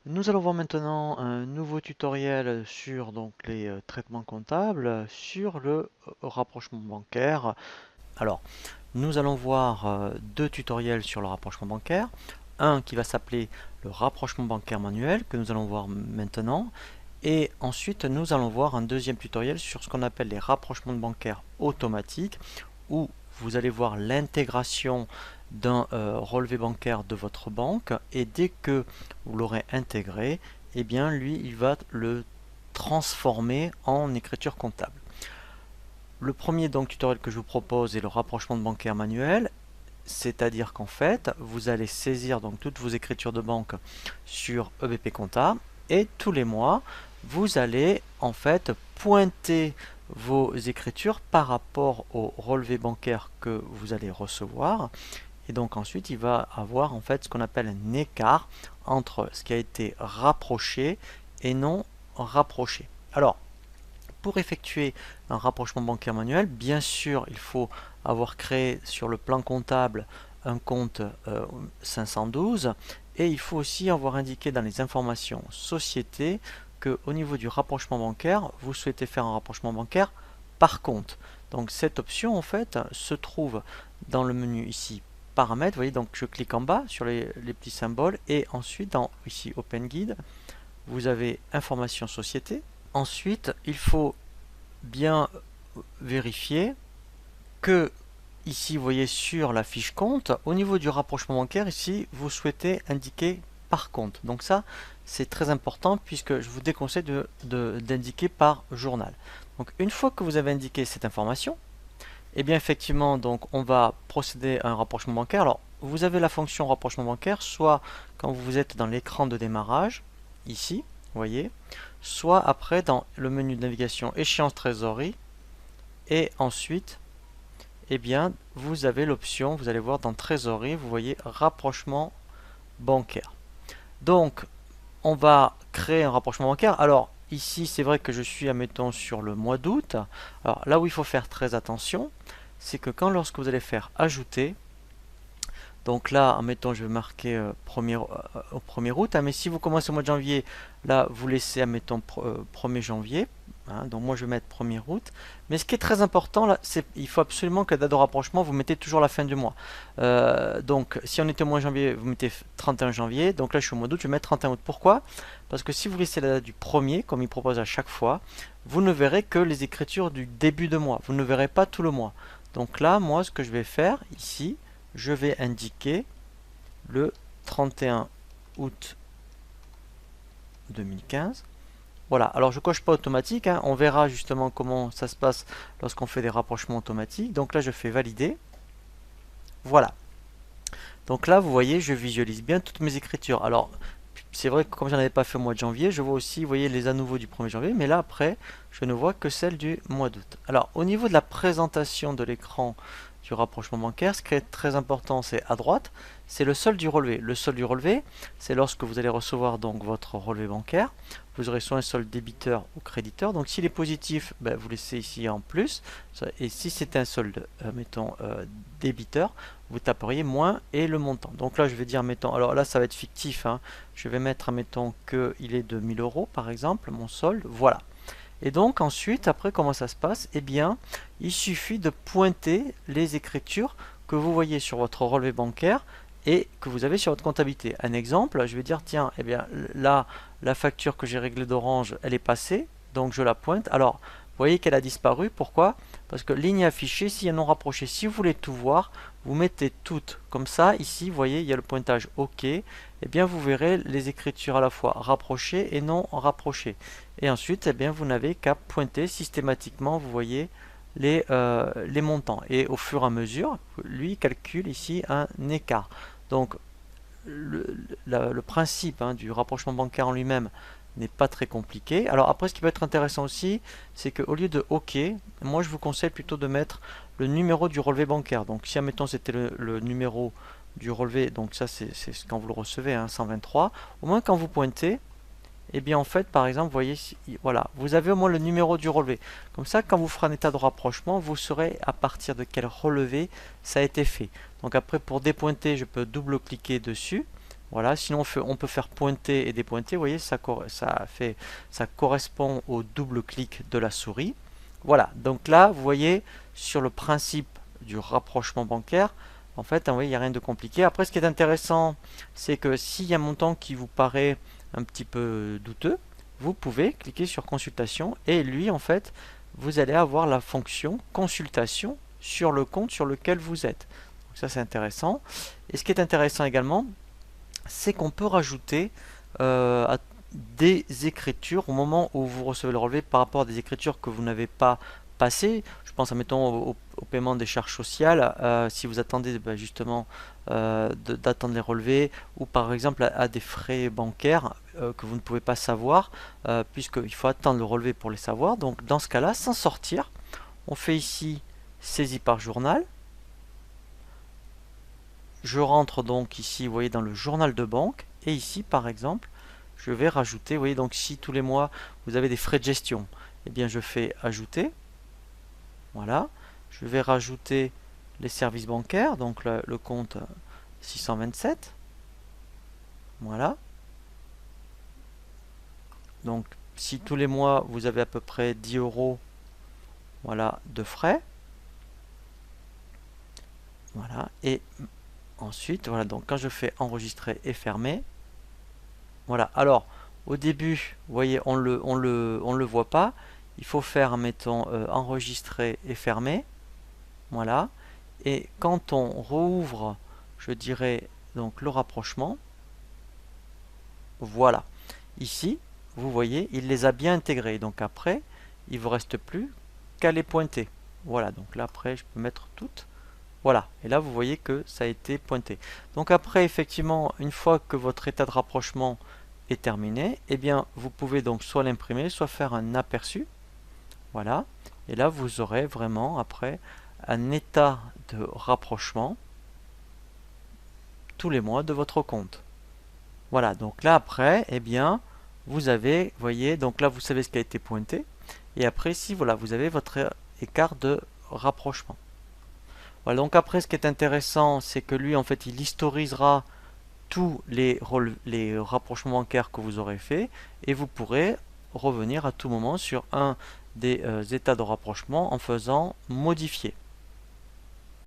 Nous allons voir maintenant un nouveau tutoriel sur donc, les traitements comptables sur le rapprochement bancaire. Alors, nous allons voir deux tutoriels sur le rapprochement bancaire. Un qui va s'appeler le rapprochement bancaire manuel, que nous allons voir maintenant. Et ensuite, nous allons voir un deuxième tutoriel sur ce qu'on appelle les rapprochements bancaires automatiques, où vous allez voir l'intégration d'un relevé bancaire de votre banque, et dès que vous l'aurez intégré, eh bien lui, il va le transformer en écriture comptable. Le premier donc tutoriel que je vous propose est le rapprochement de bancaire manuel, c'est-à-dire qu'en fait, vous allez saisir donc toutes vos écritures de banque sur EBP Compta, et tous les mois, vous allez en fait pointer vos écritures par rapport au relevé bancaire que vous allez recevoir. Et donc ensuite, il va avoir en fait ce qu'on appelle un écart entre ce qui a été rapproché et non rapproché. Alors, pour effectuer un rapprochement bancaire manuel, bien sûr, il faut avoir créé sur le plan comptable un compte 512, et il faut aussi avoir indiqué dans les informations société que au niveau du rapprochement bancaire, vous souhaitez faire un rapprochement bancaire par compte. Donc cette option en fait se trouve dans le menu ici paramètres. Vous voyez, donc je clique en bas sur les petits symboles, et ensuite dans ici Open Guide, vous avez information société. Ensuite, il faut bien vérifier que ici, vous voyez sur la fiche compte, au niveau du rapprochement bancaire, ici, vous souhaitez indiquer par compte. Donc ça, c'est très important puisque je vous déconseille d'indiquer par journal. Donc une fois que vous avez indiqué cette information, et bien effectivement, donc on va procéder à un rapprochement bancaire. Alors, vous avez la fonction rapprochement bancaire, soit quand vous êtes dans l'écran de démarrage, ici, vous voyez, soit après dans le menu de navigation échéance trésorerie, et ensuite, eh bien, vous avez l'option, vous allez voir dans trésorerie, vous voyez rapprochement bancaire. Donc, on va créer un rapprochement bancaire. Alors, ici, c'est vrai que je suis, admettons, sur le mois d'août. Alors, là où il faut faire très attention, c'est que lorsque vous allez faire ajouter, donc là, admettons, je vais marquer au 1er août, hein, mais si vous commencez au mois de janvier, là, vous laissez, admettons, 1er janvier. Hein, donc moi, je vais mettre 1er août. Mais ce qui est très important, là, c'est il faut absolument que la date de rapprochement, vous mettez toujours la fin du mois. Donc, si on était au mois de janvier, vous mettez 31 janvier. Donc là, je suis au mois d'août, je vais mettre 31 août. Pourquoi? Parce que si vous laissez la date du 1er, comme il propose à chaque fois, vous ne verrez que les écritures du début de mois. Vous ne verrez pas tout le mois. Donc là, moi, ce que je vais faire ici, je vais indiquer le 31 août 2015. Voilà, alors je coche pas automatique, hein. On verra justement comment ça se passe lorsqu'on fait des rapprochements automatiques. Donc là, je fais valider. Voilà. Donc là, vous voyez, je visualise bien toutes mes écritures. Alors, c'est vrai que comme j'en avais pas fait au mois de janvier, je vois aussi, vous voyez, les à nouveau du 1er janvier, mais là, après, je ne vois que celle du mois d'août. Alors, au niveau de la présentation de l'écran du rapprochement bancaire, ce qui est très important, c'est à droite, c'est le solde du relevé. Le solde du relevé, c'est lorsque vous allez recevoir donc votre relevé bancaire, vous aurez soit un solde débiteur ou créditeur. Donc s'il est positif, ben, vous laissez ici en plus, et si c'est un solde, mettons, débiteur, vous taperiez moins et le montant. Donc là, je vais dire, mettons, alors là, ça va être fictif, hein. Je vais mettre, mettons, qu'il est de 1000 euros, par exemple, mon solde, voilà. Et donc ensuite, après, comment ça se passe? Eh bien, il suffit de pointer les écritures que vous voyez sur votre relevé bancaire et que vous avez sur votre comptabilité. Un exemple, je vais dire, tiens, eh bien, là, la facture que j'ai réglée d'Orange, elle est passée, donc je la pointe. Alors, vous voyez qu'elle a disparu, pourquoi? Parce que ligne affichée, s'il y a non rapproché, si vous voulez tout voir, vous mettez toutes comme ça. Ici, vous voyez, il y a le pointage OK. Eh bien, vous verrez les écritures à la fois rapprochées et non rapprochées. Et ensuite, eh bien, vous n'avez qu'à pointer systématiquement, vous voyez, les montants. Et au fur et à mesure, lui calcule ici un écart. Donc, le principe, hein, du rapprochement bancaire en lui-même n'est pas très compliqué. Alors après, ce qui peut être intéressant aussi, c'est qu'au lieu de OK, moi je vous conseille plutôt de mettre le numéro du relevé bancaire. Donc si admettons c'était le numéro du relevé, donc ça c'est quand vous le recevez, hein, 123, au moins quand vous pointez, et bien en fait par exemple, vous voyez, voilà, vous avez au moins le numéro du relevé. Comme ça, quand vous ferez un état de rapprochement, vous saurez à partir de quel relevé ça a été fait. Donc après, pour dépointer, je peux double-cliquer dessus. Voilà, sinon on peut faire pointer et dépointer. Vous voyez, ça correspond au double clic de la souris. Voilà, donc là, vous voyez, sur le principe du rapprochement bancaire, en fait, il n'y a rien de compliqué. Après, ce qui est intéressant, c'est que s'il y a un montant qui vous paraît un petit peu douteux, vous pouvez cliquer sur consultation et lui, en fait, vous allez avoir la fonction consultation sur le compte sur lequel vous êtes. Donc ça, c'est intéressant. Et ce qui est intéressant également, c'est qu'on peut rajouter des écritures au moment où vous recevez le relevé par rapport à des écritures que vous n'avez pas passées. Je pense, admettons, au paiement des charges sociales, si vous attendez justement d'attendre les relevés, ou par exemple à des frais bancaires que vous ne pouvez pas savoir, puisqu'il faut attendre le relevé pour les savoir. Donc dans ce cas-là, sans sortir, on fait ici saisie par journal. Je rentre donc ici, vous voyez, dans le journal de banque. Et ici, par exemple, je vais rajouter, vous voyez, donc si tous les mois, vous avez des frais de gestion, eh bien, je fais ajouter. Voilà. Je vais rajouter les services bancaires, donc le compte 627. Voilà. Donc, si tous les mois, vous avez à peu près 10 euros, voilà, de frais. Voilà. Et ensuite, voilà, donc quand je fais enregistrer et fermer, voilà. Alors, au début, vous voyez, on le voit pas. Il faut faire, mettons, enregistrer et fermer. Voilà. Et quand on rouvre, je dirais, donc le rapprochement, voilà. Ici, vous voyez, il les a bien intégrés. Donc après, il ne vous reste plus qu'à les pointer. Voilà. Donc là, après, je peux mettre toutes. Voilà, et là vous voyez que ça a été pointé. Donc après, effectivement, une fois que votre état de rapprochement est terminé, eh bien vous pouvez donc soit l'imprimer, soit faire un aperçu. Voilà, et là vous aurez vraiment après un état de rapprochement tous les mois de votre compte. Voilà, donc là après, eh bien vous avez, voyez, donc là vous savez ce qui a été pointé, et après ici, voilà, vous avez votre écart de rapprochement. Voilà, donc après, ce qui est intéressant, c'est que lui, en fait, il historisera tous les rapprochements bancaires que vous aurez fait et vous pourrez revenir à tout moment sur un des états de rapprochement en faisant modifier.